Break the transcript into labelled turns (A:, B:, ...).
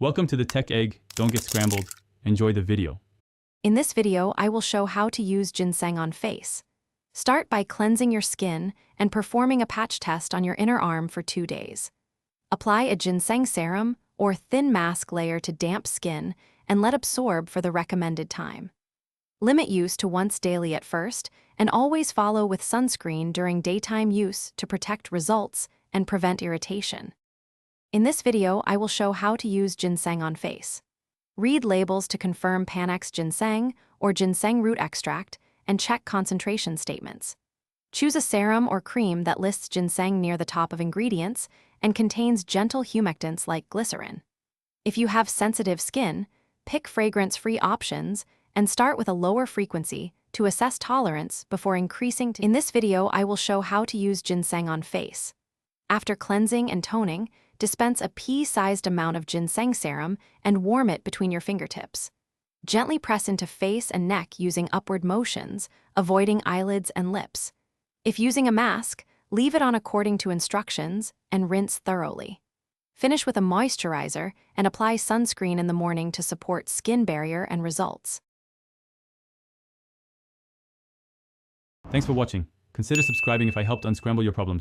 A: Welcome to the Tech Egg. Don't get scrambled. Enjoy the video.
B: In this video, I will show how to use ginseng on face. Start by cleansing your skin and performing a patch test on your inner arm for 2 days. Apply a ginseng serum or thin mask layer to damp skin and let absorb for the recommended time. Limit use to once daily at first, and always follow with sunscreen during daytime use to protect results and prevent irritation. In this video, I will show how to use ginseng on face. Read labels to confirm Panax ginseng or ginseng root extract and check concentration statements. Choose a serum or cream that lists ginseng near the top of ingredients and contains gentle humectants like glycerin. If you have sensitive skin, pick fragrance-free options and start with a lower frequency to assess tolerance before increasing to. In this video, I will show how to use ginseng on face. After cleansing and toning, dispense a pea-sized amount of ginseng serum and warm it between your fingertips. Gently press into face and neck using upward motions, avoiding eyelids and lips. If using a mask, leave it on according to instructions and rinse thoroughly. Finish with a moisturizer and apply sunscreen in the morning to support skin barrier and results.
A: Thanks for watching. Consider subscribing if I helped unscramble your problems.